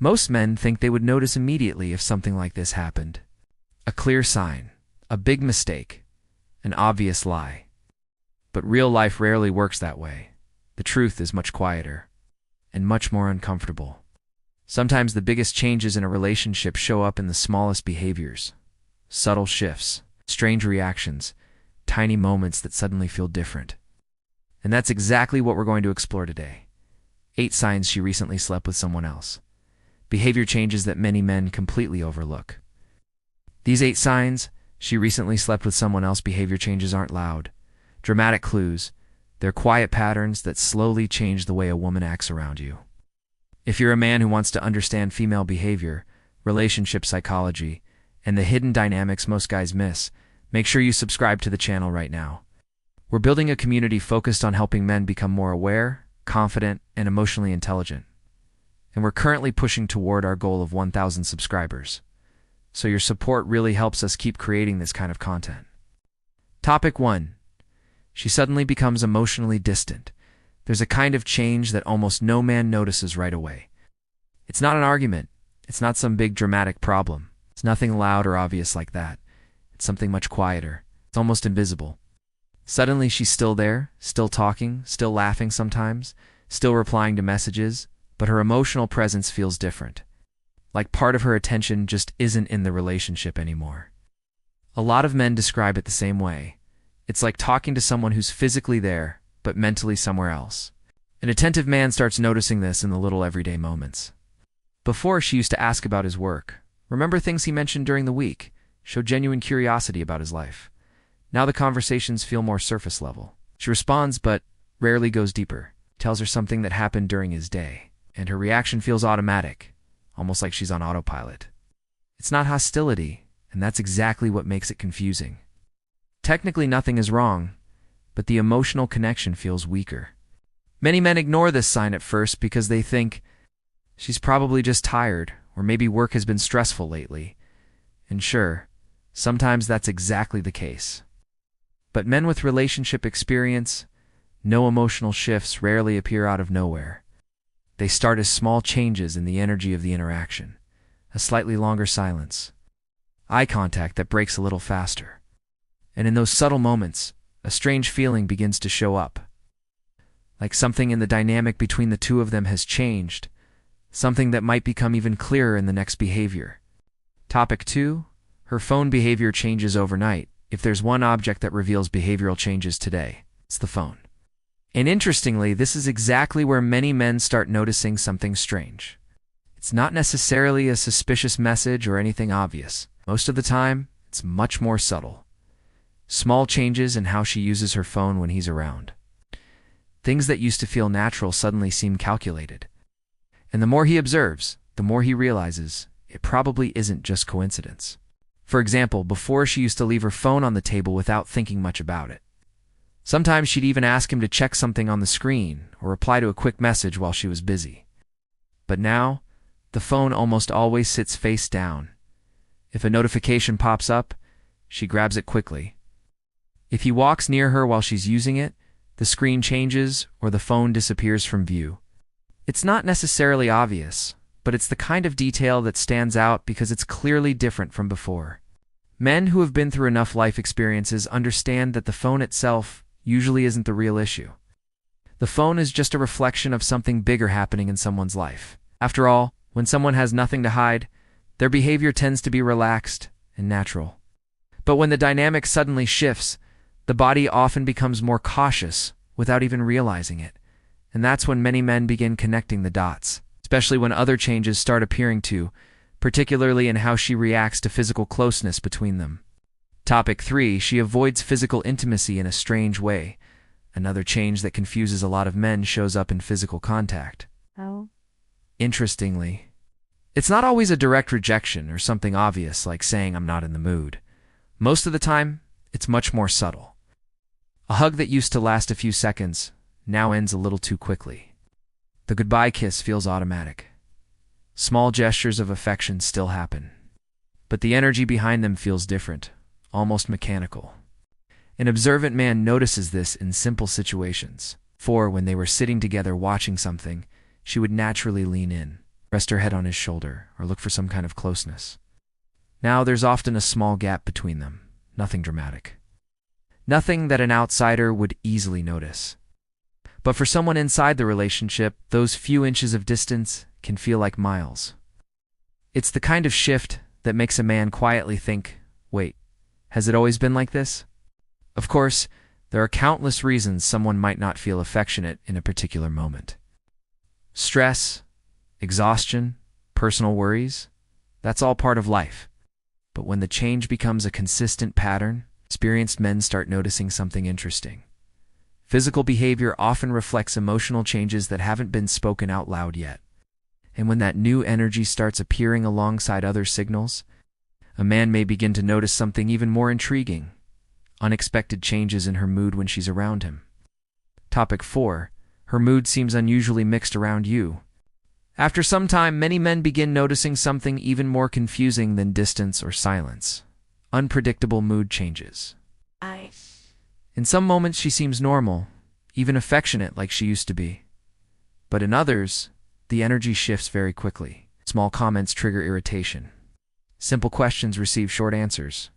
Most men think they would notice immediately if something like this happened. A clear sign, a big mistake, an obvious lie. But real life rarely works that way. The truth is much quieter and much more uncomfortable. Sometimes the biggest changes in a relationship show up in the smallest behaviors, subtle shifts, strange reactions, tiny moments that suddenly feel different. And that's exactly what we're going to explore today. 8 signs she recently slept with someone else. Behavior changes that many men completely overlook. These 8 signs she recently slept with someone else behavior changes aren't loud, dramatic clues. They're quiet patterns that slowly change the way a woman acts around you. If you're a man who wants to understand female behavior, relationship psychology, and the hidden dynamics most guys miss, make sure you subscribe to the channel right now. We're building a community focused on helping men become more aware, confident, and emotionally intelligent. And we're currently pushing toward our goal of 1,000 subscribers. So your support really helps us keep creating this kind of content. Topic 1. She suddenly becomes emotionally distant. There's a kind of change that almost no man notices right away. It's not an argument. It's not some big dramatic problem. It's nothing loud or obvious like that. It's something much quieter. It's almost invisible. Suddenly she's still there, still talking, still laughing sometimes, still replying to messages, but her emotional presence feels different. Like part of her attention just isn't in the relationship anymore. A lot of men describe it the same way. It's like talking to someone who's physically there, but mentally somewhere else. An attentive man starts noticing this in the little everyday moments. Before, she used to ask about his work, remember things he mentioned during the week, show genuine curiosity about his life. Now the conversations feel more surface level. She responds, but rarely goes deeper, tells her something that happened during his day, and her reaction feels automatic, almost like she's on autopilot. It's not hostility, and that's exactly what makes it confusing. Technically nothing is wrong, but the emotional connection feels weaker. Many men ignore this sign at first because they think she's probably just tired, or maybe work has been stressful lately. And sure, sometimes that's exactly the case. But men with relationship experience, no emotional shifts rarely appear out of nowhere. They start as small changes in the energy of the interaction, a slightly longer silence, eye contact that breaks a little faster. And in those subtle moments, a strange feeling begins to show up. Like something in the dynamic between the two of them has changed, something that might become even clearer in the next behavior. Topic 2. Her phone behavior changes overnight. If there's one object that reveals behavioral changes today, it's the phone. And interestingly, this is exactly where many men start noticing something strange. It's not necessarily a suspicious message or anything obvious. Most of the time, it's much more subtle. Small changes in how she uses her phone when he's around. Things that used to feel natural suddenly seem calculated. And the more he observes, the more he realizes it probably isn't just coincidence. For example, before she used to leave her phone on the table without thinking much about it. Sometimes she'd even ask him to check something on the screen or reply to a quick message while she was busy. But now, the phone almost always sits face down. If a notification pops up, she grabs it quickly. If he walks near her while she's using it, the screen changes or the phone disappears from view. It's not necessarily obvious, but it's the kind of detail that stands out because it's clearly different from before. Men who have been through enough life experiences understand that the phone itself usually isn't the real issue. The phone is just a reflection of something bigger happening in someone's life. After all, when someone has nothing to hide, their behavior tends to be relaxed and natural. But when the dynamic suddenly shifts, the body often becomes more cautious without even realizing it. And that's when many men begin connecting the dots, especially when other changes start appearing too, particularly in how she reacts to physical closeness between them. Topic 3. She avoids physical intimacy in a strange way. Another change that confuses a lot of men shows up in physical contact. Oh. Interestingly, it's not always a direct rejection or something obvious like saying I'm not in the mood. Most of the time, it's much more subtle. A hug that used to last a few seconds now ends a little too quickly. The goodbye kiss feels automatic. Small gestures of affection still happen, but the energy behind them feels different, almost mechanical. An observant man notices this in simple situations. For when they were sitting together watching something, she would naturally lean in, rest her head on his shoulder, or look for some kind of closeness. Now there's often a small gap between them, nothing dramatic. Nothing that an outsider would easily notice. But for someone inside the relationship, those few inches of distance can feel like miles. It's the kind of shift that makes a man quietly think, wait, has it always been like this? Of course, there are countless reasons someone might not feel affectionate in a particular moment. Stress, exhaustion, personal worries, that's all part of life. But when the change becomes a consistent pattern, experienced men start noticing something interesting. Physical behavior often reflects emotional changes that haven't been spoken out loud yet. And when that new energy starts appearing alongside other signals, a man may begin to notice something even more intriguing: unexpected changes in her mood when she's around him. Topic 4. Her mood seems unusually mixed around you. After some time, many men begin noticing something even more confusing than distance or silence: unpredictable mood changes. In some moments she seems normal, even affectionate like she used to be. But in others, the energy shifts very quickly. Small comments trigger irritation. Simple questions receive short answers.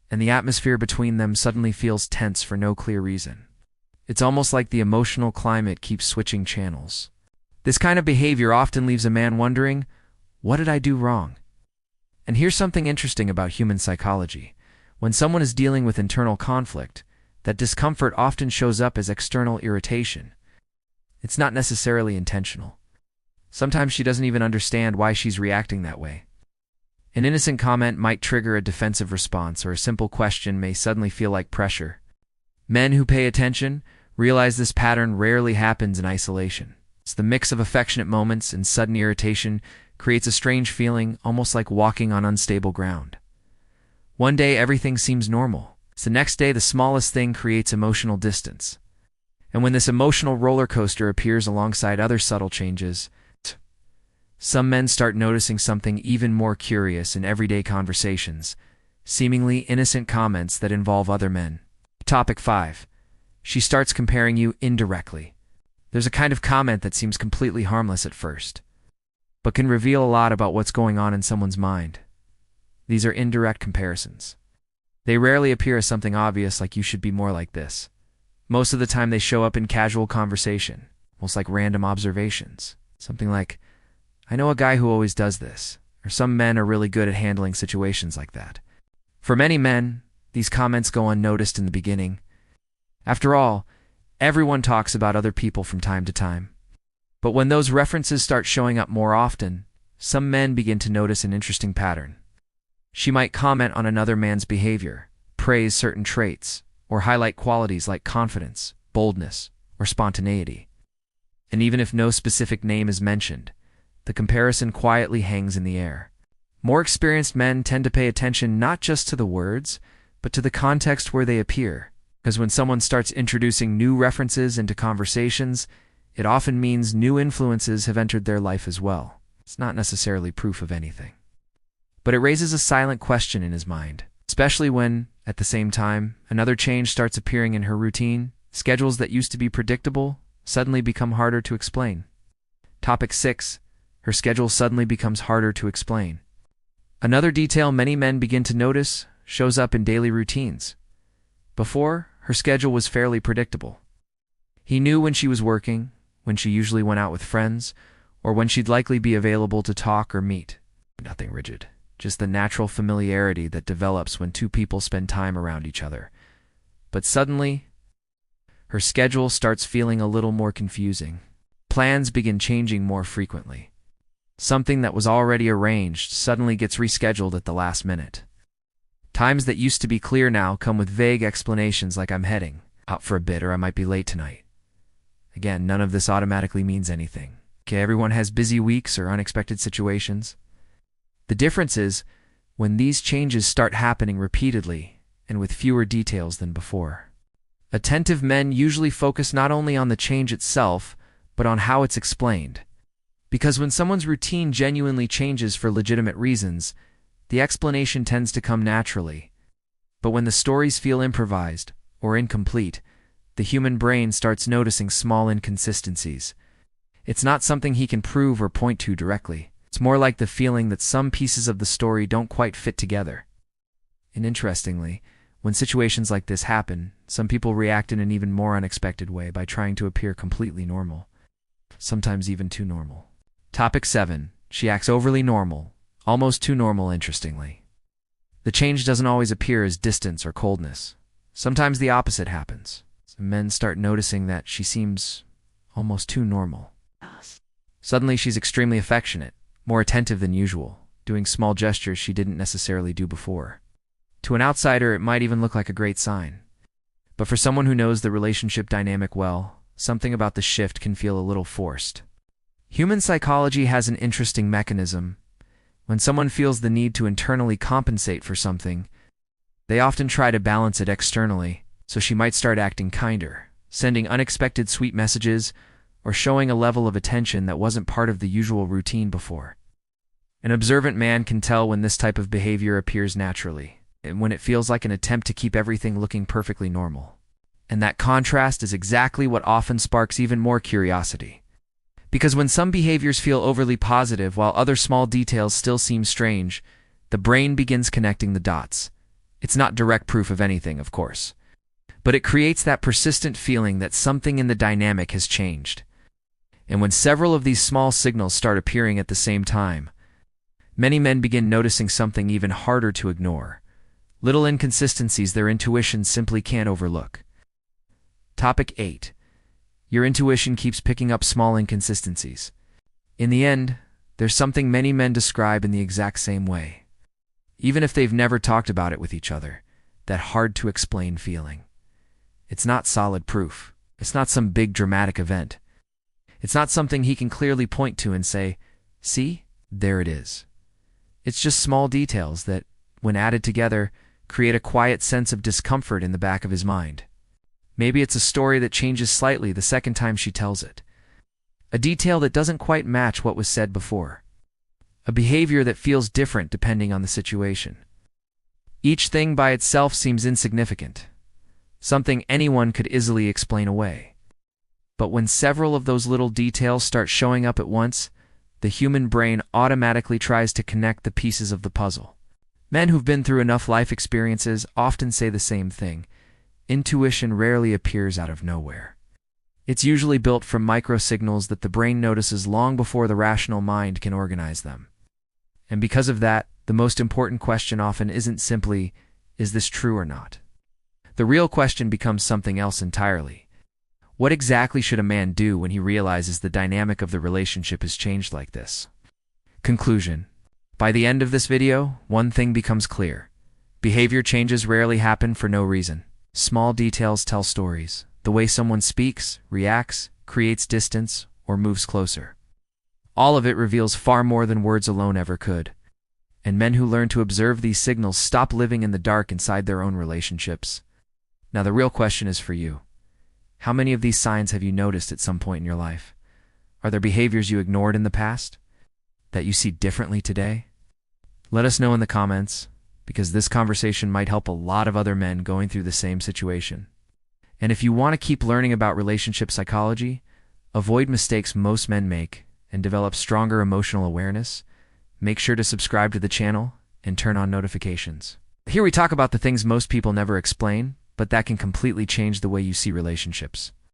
And the atmosphere between them suddenly feels tense for no clear reason. It's almost like the emotional climate keeps switching channels. This kind of behavior often leaves a man wondering, what did I do wrong? And here's something interesting about human psychology. When someone is dealing with internal conflict, that discomfort often shows up as external irritation. It's not necessarily intentional. Sometimes she doesn't even understand why she's reacting that way. An innocent comment might trigger a defensive response, or a simple question may suddenly feel like pressure. Men who pay attention realize this pattern rarely happens in isolation. It's the mix of affectionate moments and sudden irritation creates a strange feeling, almost like walking on unstable ground. One day everything seems normal. The next day the smallest thing creates emotional distance. And when this emotional roller coaster appears alongside other subtle changes, some men start noticing something even more curious in everyday conversations: seemingly innocent comments that involve other men. Topic 5. She starts comparing you indirectly. There's a kind of comment that seems completely harmless at first, but can reveal a lot about what's going on in someone's mind. These are indirect comparisons. They rarely appear as something obvious like "you should be more like this." Most of the time they show up in casual conversation, almost like random observations. Something like, "I know a guy who always does this," or "some men are really good at handling situations like that." For many men, these comments go unnoticed in the beginning. After all, everyone talks about other people from time to time. But when those references start showing up more often, some men begin to notice an interesting pattern. She might comment on another man's behavior, praise certain traits, or highlight qualities like confidence, boldness, or spontaneity. And even if no specific name is mentioned, the comparison quietly hangs in the air. More experienced men tend to pay attention not just to the words, but to the context where they appear. Because when someone starts introducing new references into conversations, it often means new influences have entered their life as well. It's not necessarily proof of anything. But it raises a silent question in his mind, especially when, at the same time, another change starts appearing in her routine. Schedules that used to be predictable suddenly become harder to explain. Topic 6. Her schedule suddenly becomes harder to explain. Another detail many men begin to notice shows up in daily routines. Before, her schedule was fairly predictable. He knew when she was working, when she usually went out with friends, or when she'd likely be available to talk or meet. Nothing rigid, just the natural familiarity that develops when two people spend time around each other. But suddenly, her schedule starts feeling a little more confusing. Plans begin changing more frequently. Something that was already arranged suddenly gets rescheduled at the last minute. Times that used to be clear now come with vague explanations like "I'm heading out for a bit," or "I might be late tonight." Again, none of this automatically means anything. Okay, everyone has busy weeks or unexpected situations. The difference is when these changes start happening repeatedly and with fewer details than before. Attentive men usually focus not only on the change itself, but on how it's explained. Because when someone's routine genuinely changes for legitimate reasons, the explanation tends to come naturally. But when the stories feel improvised or incomplete, the human brain starts noticing small inconsistencies. It's not something he can prove or point to directly, It's more like the feeling that some pieces of the story don't quite fit together. And interestingly, when situations like this happen, some people react in an even more unexpected way by trying to appear completely normal, sometimes even too normal. Topic 7. She acts overly normal, almost too normal, interestingly. The change doesn't always appear as distance or coldness. Sometimes the opposite happens. Some men start noticing that she seems almost too normal. Suddenly she's extremely affectionate, more attentive than usual, doing small gestures she didn't necessarily do before. To an outsider, it might even look like a great sign. But for someone who knows the relationship dynamic well, something about the shift can feel a little forced. Human psychology has an interesting mechanism. When someone feels the need to internally compensate for something, they often try to balance it externally, so she might start acting kinder, sending unexpected sweet messages, or showing a level of attention that wasn't part of the usual routine before. An observant man can tell when this type of behavior appears naturally, and when it feels like an attempt to keep everything looking perfectly normal. And that contrast is exactly what often sparks even more curiosity. Because when some behaviors feel overly positive while other small details still seem strange, the brain begins connecting the dots. It's not direct proof of anything, of course, but it creates that persistent feeling that something in the dynamic has changed. And when several of these small signals start appearing at the same time, many men begin noticing something even harder to ignore. Little inconsistencies their intuition simply can't overlook. Topic 8. Your intuition keeps picking up small inconsistencies. In the end, there's something many men describe in the exact same way. Even if they've never talked about it with each other, that hard-to-explain feeling. It's not solid proof. It's not some big dramatic event. It's not something he can clearly point to and say, "See, there it is." It's just small details that, when added together, create a quiet sense of discomfort in the back of his mind. Maybe it's a story that changes slightly the second time she tells it. A detail that doesn't quite match what was said before. A behavior that feels different depending on the situation. Each thing by itself seems insignificant, something anyone could easily explain away. But when several of those little details start showing up at once, the human brain automatically tries to connect the pieces of the puzzle. Men who've been through enough life experiences often say the same thing. Intuition rarely appears out of nowhere. It's usually built from microsignals that the brain notices long before the rational mind can organize them. And because of that, the most important question often isn't simply, is this true or not? The real question becomes something else entirely. What exactly should a man do when he realizes the dynamic of the relationship has changed like this? Conclusion. By the end of this video, one thing becomes clear. Behavior changes rarely happen for no reason. Small details tell stories. The way someone speaks, reacts, creates distance, or moves closer. All of it reveals far more than words alone ever could. And men who learn to observe these signals stop living in the dark inside their own relationships. Now the real question is for you. How many of these signs have you noticed at some point in your life? Are there behaviors you ignored in the past that you see differently today? Let us know in the comments, because this conversation might help a lot of other men going through the same situation. And if you want to keep learning about relationship psychology, avoid mistakes most men make, and develop stronger emotional awareness, make sure to subscribe to the channel and turn on notifications. Here we talk about the things most people never explain, but that can completely change the way you see relationships.